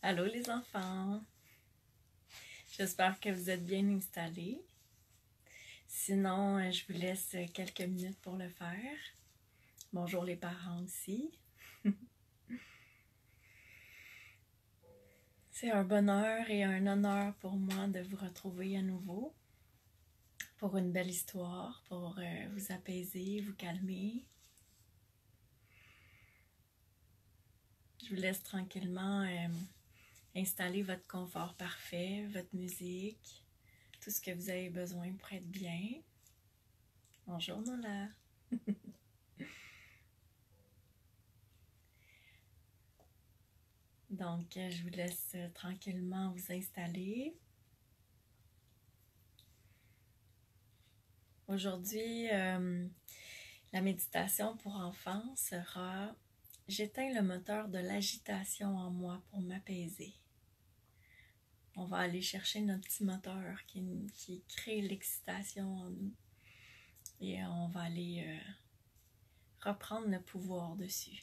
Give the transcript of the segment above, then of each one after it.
Allô les enfants, j'espère que vous êtes bien installés. Sinon, je vous laisse quelques minutes pour le faire. Bonjour les parents aussi. C'est un bonheur et un honneur pour moi de vous retrouver à nouveau pour une belle histoire, pour vous apaiser, vous calmer. Je vous laisse tranquillement installer votre confort parfait, votre musique, tout ce que vous avez besoin pour être bien. Bonjour Nola. Donc, je vous laisse tranquillement vous installer. Aujourd'hui, la méditation pour enfants sera « J'éteins le moteur de l'agitation en moi pour m'apaiser ». On va aller chercher notre petit moteur qui crée l'excitation en nous et on va aller reprendre le pouvoir dessus.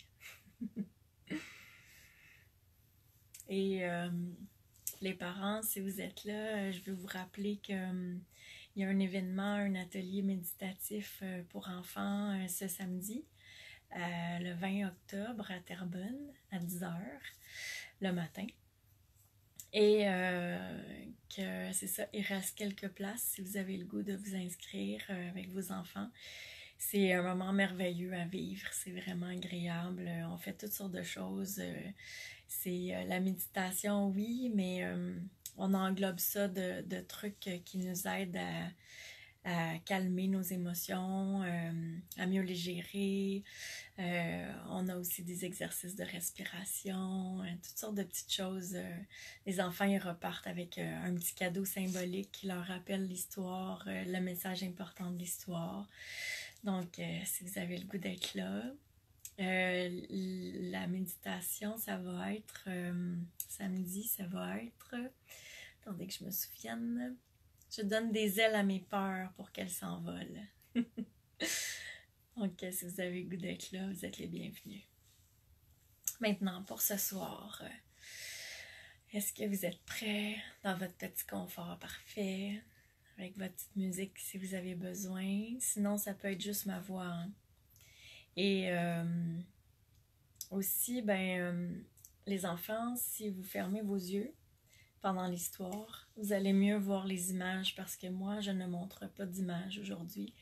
Et les parents, si vous êtes là, je veux vous rappeler que il y a un événement, un atelier méditatif pour enfants ce samedi, le 20 octobre à Terrebonne, à 10h le matin. Et que c'est ça, il reste quelques places si vous avez le goût de vous inscrire avec vos enfants. C'est un moment merveilleux à vivre, c'est vraiment agréable. On fait toutes sortes de choses. C'est la méditation, oui, mais on englobe ça de trucs qui nous aident à calmer nos émotions, à mieux les gérer. On a aussi des exercices de respiration, toutes sortes de petites choses. Les enfants, ils repartent avec un petit cadeau symbolique qui leur rappelle l'histoire, le message important de l'histoire. Donc, si vous avez le goût d'être là, la méditation, ça va être samedi, ça va être... Attendez que je me souvienne. Je donne des ailes à mes peurs pour qu'elles s'envolent. Donc, si vous avez le goût d'être là, vous êtes les bienvenus. Maintenant, pour ce soir, est-ce que vous êtes prêts dans votre petit confort parfait, avec votre petite musique si vous avez besoin? Sinon, ça peut être juste ma voix. Hein? Et aussi, les enfants, si vous fermez vos yeux pendant l'histoire, vous allez mieux voir les images parce que moi, je ne montre pas d'images aujourd'hui.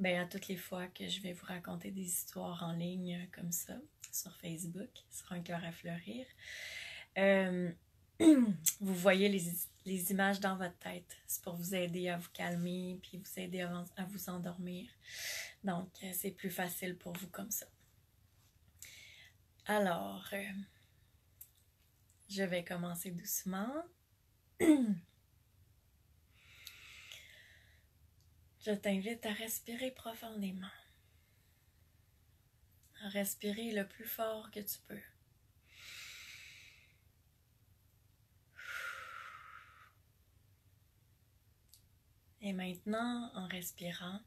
À toutes les fois que je vais vous raconter des histoires en ligne comme ça, sur Facebook, sur Un cœur à fleurir, vous voyez les images dans votre tête. C'est pour vous aider à vous calmer, puis vous aider à vous endormir. Donc, c'est plus facile pour vous comme ça. Alors, je vais commencer doucement. Je t'invite à respirer profondément. À respirer le plus fort que tu peux. Et maintenant, en respirant,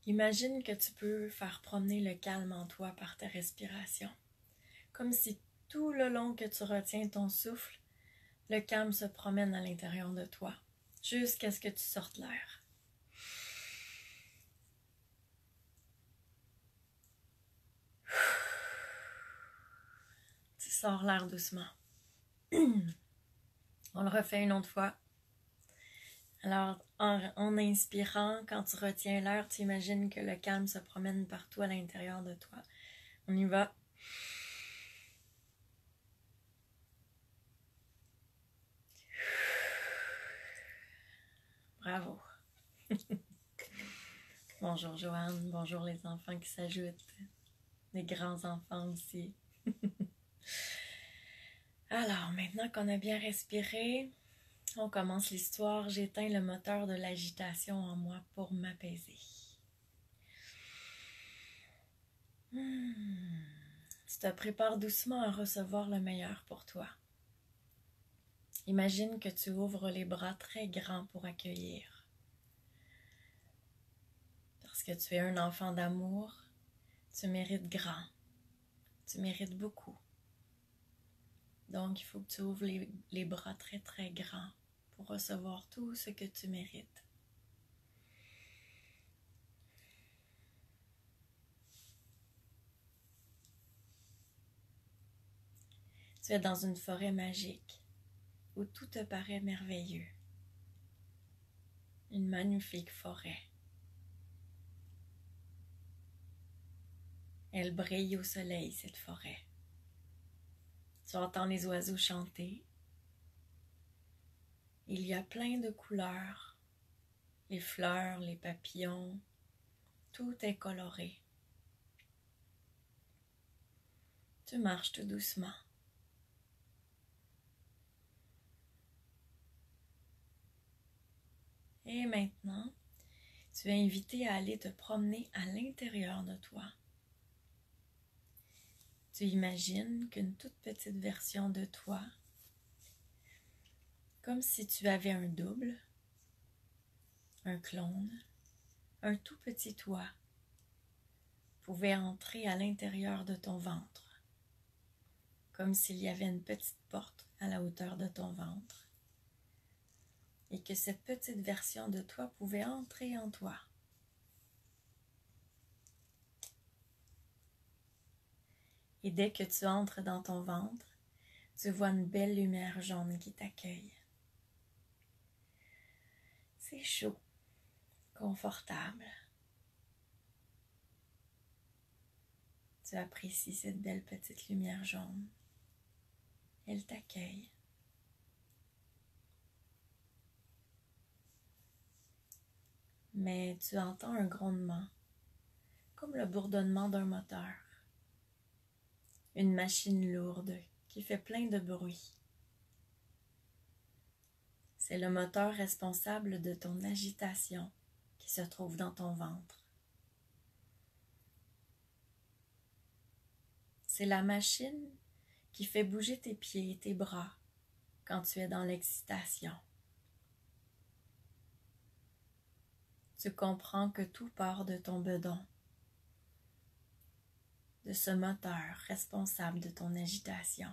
imagine que tu peux faire promener le calme en toi par ta respiration. Comme si tout le long que tu retiens ton souffle, le calme se promène à l'intérieur de toi, jusqu'à ce que tu sortes l'air. Tu sors l'air doucement. On le refait une autre fois. Alors, en inspirant, quand tu retiens l'air, tu imagines que le calme se promène partout à l'intérieur de toi. On y va. Bravo. Bonjour Joanne, bonjour les enfants qui s'ajoutent, les grands enfants aussi. Alors, maintenant qu'on a bien respiré, on commence l'histoire. J'éteins le moteur de l'agitation en moi pour m'apaiser. Tu te prépares doucement à recevoir le meilleur pour toi. Imagine que tu ouvres les bras très grands pour accueillir. Parce que tu es un enfant d'amour, tu mérites grand. Tu mérites beaucoup. Donc, il faut que tu ouvres les bras très, très grands pour recevoir tout ce que tu mérites. Tu es dans une forêt magique où tout te paraît merveilleux. Une magnifique forêt. Elle brille au soleil, cette forêt. Tu entends les oiseaux chanter. Il y a plein de couleurs. Les fleurs, les papillons, tout est coloré. Tu marches tout doucement. Et maintenant, tu es invité à aller te promener à l'intérieur de toi. Tu imagines qu'une toute petite version de toi, comme si tu avais un double, un clone, un tout petit toi, pouvait entrer à l'intérieur de ton ventre, comme s'il y avait une petite porte à la hauteur de ton ventre, et que cette petite version de toi pouvait entrer en toi. Et dès que tu entres dans ton ventre, tu vois une belle lumière jaune qui t'accueille. C'est chaud, confortable. Tu apprécies cette belle petite lumière jaune. Elle t'accueille. Mais tu entends un grondement, comme le bourdonnement d'un moteur. Une machine lourde qui fait plein de bruit. C'est le moteur responsable de ton agitation qui se trouve dans ton ventre. C'est la machine qui fait bouger tes pieds et tes bras quand tu es dans l'excitation. Tu comprends que tout part de ton bedon, de ce moteur responsable de ton agitation,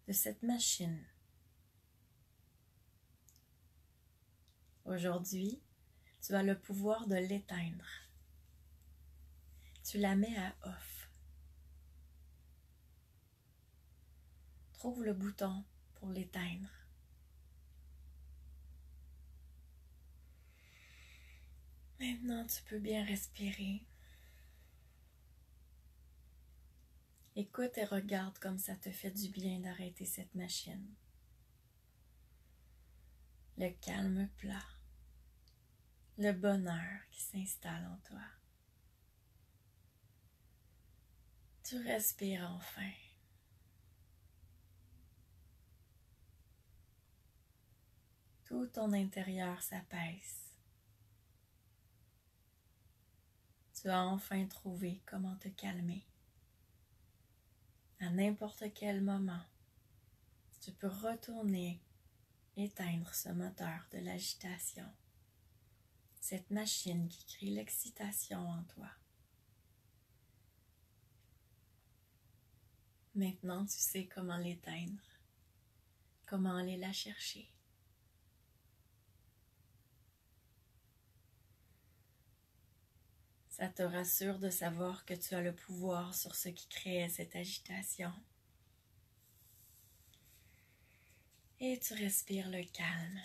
de cette machine. Aujourd'hui, tu as le pouvoir de l'éteindre. Tu la mets à off. Trouve le bouton pour l'éteindre. Maintenant, tu peux bien respirer. Écoute et regarde comme ça te fait du bien d'arrêter cette machine. Le calme plat, le bonheur qui s'installe en toi. Tu respires enfin. Tout ton intérieur s'apaise. Tu as enfin trouvé comment te calmer. À n'importe quel moment, tu peux retourner éteindre ce moteur de l'agitation, cette machine qui crée l'excitation en toi. Maintenant, tu sais comment l'éteindre, comment aller la chercher. Ça te rassure de savoir que tu as le pouvoir sur ce qui crée cette agitation. Et tu respires le calme.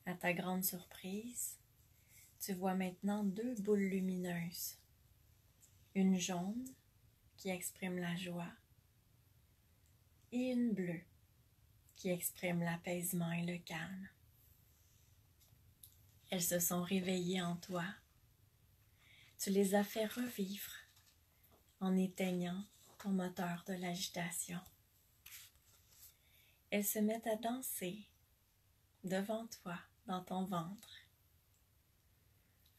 À ta grande surprise, tu vois maintenant deux boules lumineuses. Une jaune qui exprime la joie et une bleue qui exprime l'apaisement et le calme. Elles se sont réveillées en toi. Tu les as fait revivre en éteignant ton moteur de l'agitation. Elles se mettent à danser devant toi, dans ton ventre.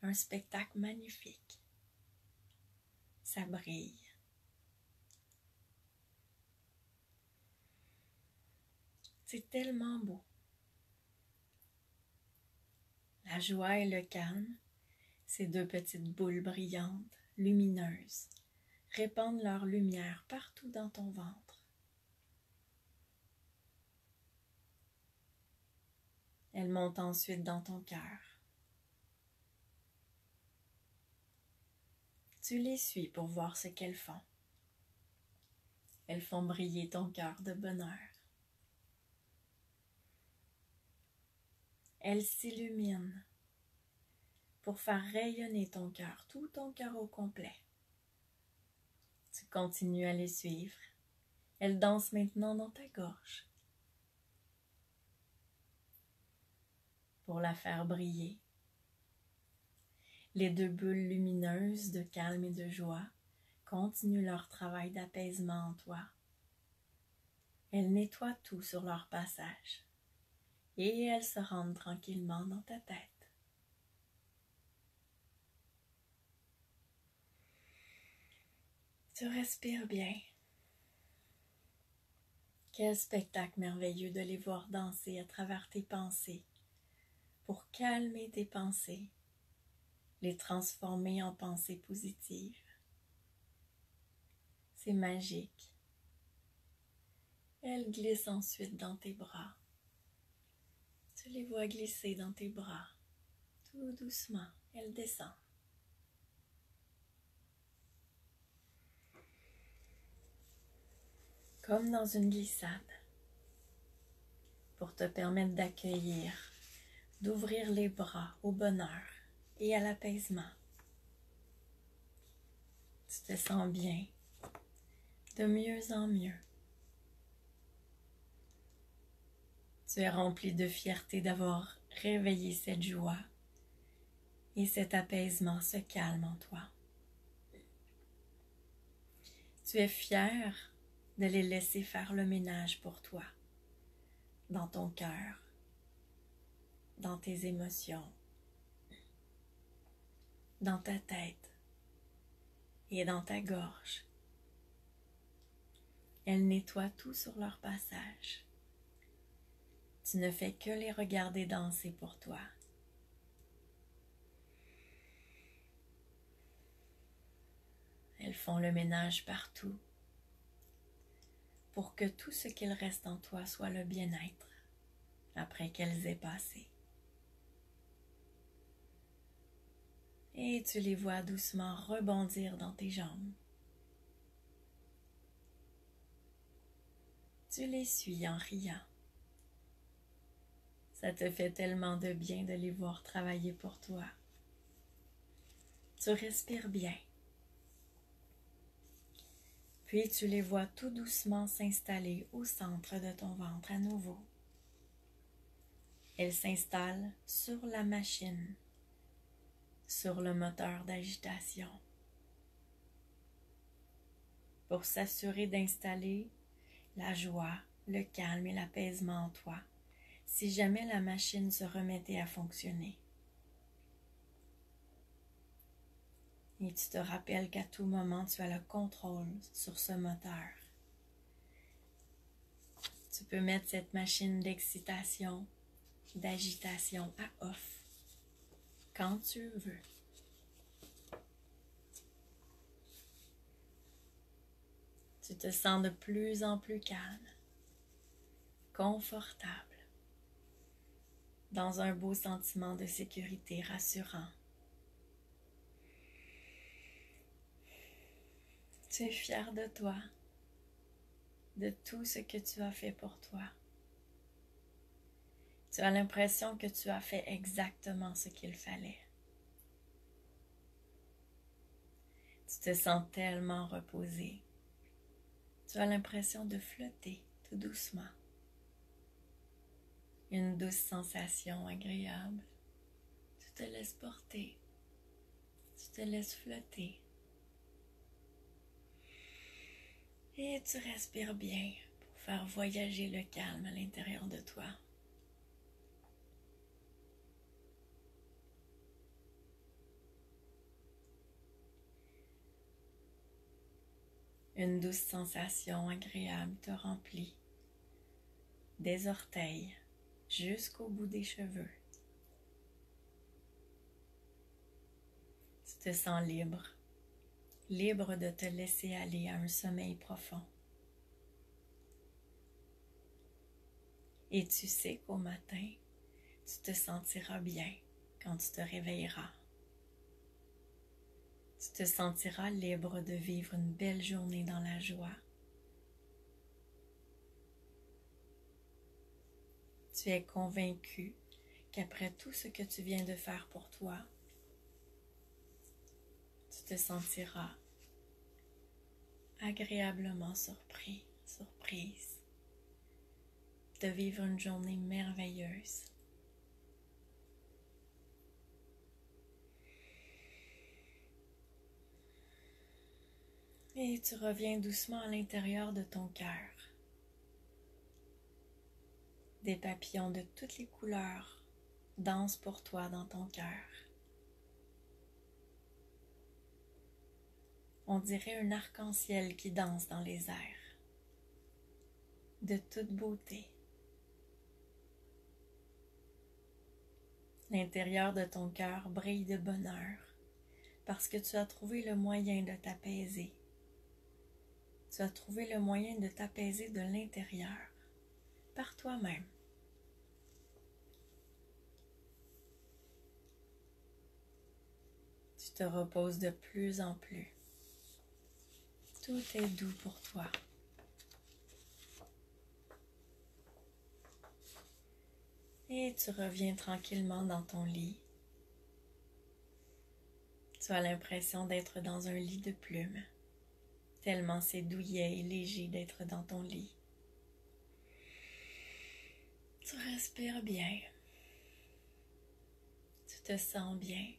Un spectacle magnifique. Ça brille. C'est tellement beau. La joie et le calme Ces deux petites boules brillantes, lumineuses, répandent leur lumière partout dans ton ventre. Elles montent ensuite dans ton cœur. Tu les suis pour voir ce qu'elles font. Elles font briller ton cœur de bonheur. Elles s'illuminent pour faire rayonner ton cœur, tout ton cœur au complet. Tu continues à les suivre. Elles dansent maintenant dans ta gorge pour la faire briller. Les deux bulles lumineuses de calme et de joie continuent leur travail d'apaisement en toi. Elles nettoient tout sur leur passage et elles se rendent tranquillement dans ta tête. Tu respires bien. Quel spectacle merveilleux de les voir danser à travers tes pensées pour calmer tes pensées, les transformer en pensées positives. C'est magique. Elles glissent ensuite dans tes bras. Tu les vois glisser dans tes bras. Tout doucement, elles descendent. Comme dans une glissade, pour te permettre d'accueillir, d'ouvrir les bras au bonheur et à l'apaisement. Tu te sens bien, de mieux en mieux. Tu es rempli de fierté d'avoir réveillé cette joie et cet apaisement se calme en toi. Tu es fier de les laisser faire le ménage pour toi, dans ton cœur, dans tes émotions, dans ta tête et dans ta gorge. Elles nettoient tout sur leur passage. Tu ne fais que les regarder danser pour toi. Elles font le ménage partout pour que tout ce qu'il reste en toi soit le bien-être après qu'elles aient passé. Et tu les vois doucement rebondir dans tes jambes. Tu les suis en riant. Ça te fait tellement de bien de les voir travailler pour toi. Tu respires bien. Puis tu les vois tout doucement s'installer au centre de ton ventre à nouveau. Elles s'installent sur la machine, sur le moteur d'agitation, pour s'assurer d'installer la joie, le calme et l'apaisement en toi, si jamais la machine se remettait à fonctionner. Et tu te rappelles qu'à tout moment, tu as le contrôle sur ce moteur. Tu peux mettre cette machine d'excitation, d'agitation à off, quand tu veux. Tu te sens de plus en plus calme, confortable, dans un beau sentiment de sécurité rassurant. Tu es fier de toi, de tout ce que tu as fait pour toi. Tu as l'impression que tu as fait exactement ce qu'il fallait. Tu te sens tellement reposé. Tu as l'impression de flotter tout doucement. Une douce sensation agréable. Tu te laisses porter. Tu te laisses flotter. Et tu respires bien pour faire voyager le calme à l'intérieur de toi. Une douce sensation agréable te remplit des orteils jusqu'au bout des cheveux. te sens libre, libre de te laisser aller à un sommeil profond. Et tu sais qu'au matin, tu te sentiras bien quand tu te réveilleras. Tu te sentiras libre de vivre une belle journée dans la joie. Tu es convaincu qu'après tout ce que tu viens de faire pour toi, tu te sentiras agréablement surprise de vivre une journée merveilleuse. Et tu reviens doucement à l'intérieur de ton cœur. Des papillons de toutes les couleurs dansent pour toi dans ton cœur. On dirait un arc-en-ciel qui danse dans les airs, de toute beauté. L'intérieur de ton cœur brille de bonheur parce que tu as trouvé le moyen de t'apaiser. Tu as trouvé le moyen de t'apaiser de l'intérieur, par toi-même. Tu te reposes de plus en plus. Tout est doux pour toi. Et tu reviens tranquillement dans ton lit. Tu as l'impression d'être dans un lit de plumes, tellement c'est douillet et léger d'être dans ton lit. Tu respires bien. Tu te sens bien.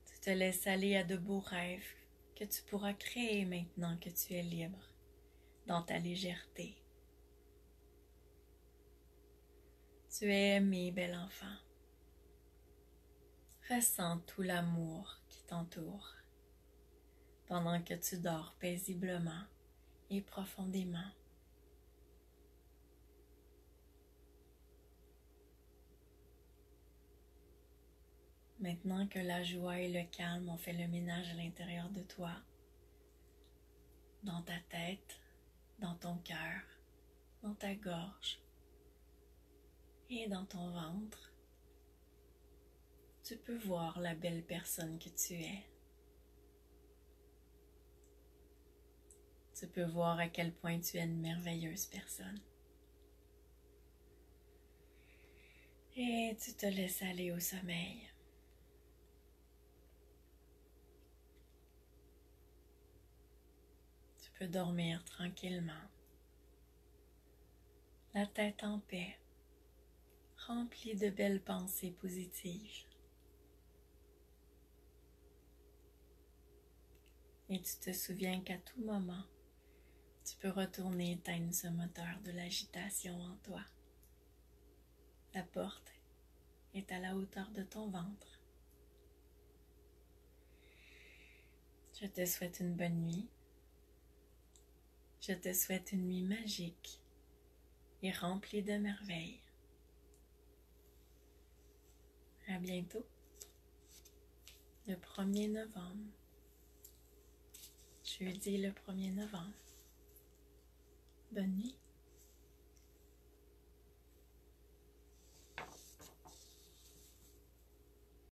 Tu te laisses aller à de beaux rêves que tu pourras créer maintenant que tu es libre, dans ta légèreté. Tu es aimé, bel enfant. Ressens tout l'amour qui t'entoure pendant que tu dors paisiblement et profondément. Maintenant que la joie et le calme ont fait le ménage à l'intérieur de toi, dans ta tête, dans ton cœur, dans ta gorge et dans ton ventre, tu peux voir la belle personne que tu es. Tu peux voir à quel point tu es une merveilleuse personne. Et tu te laisses aller au sommeil. Tu peux dormir tranquillement, la tête en paix, remplie de belles pensées positives. Et tu te souviens qu'à tout moment, tu peux retourner éteindre ce moteur de l'agitation en toi. La porte est à la hauteur de ton ventre. Je te souhaite une bonne nuit. Je te souhaite une nuit magique et remplie de merveilles. À bientôt, le 1er novembre. Jeudi le 1er novembre. Bonne nuit.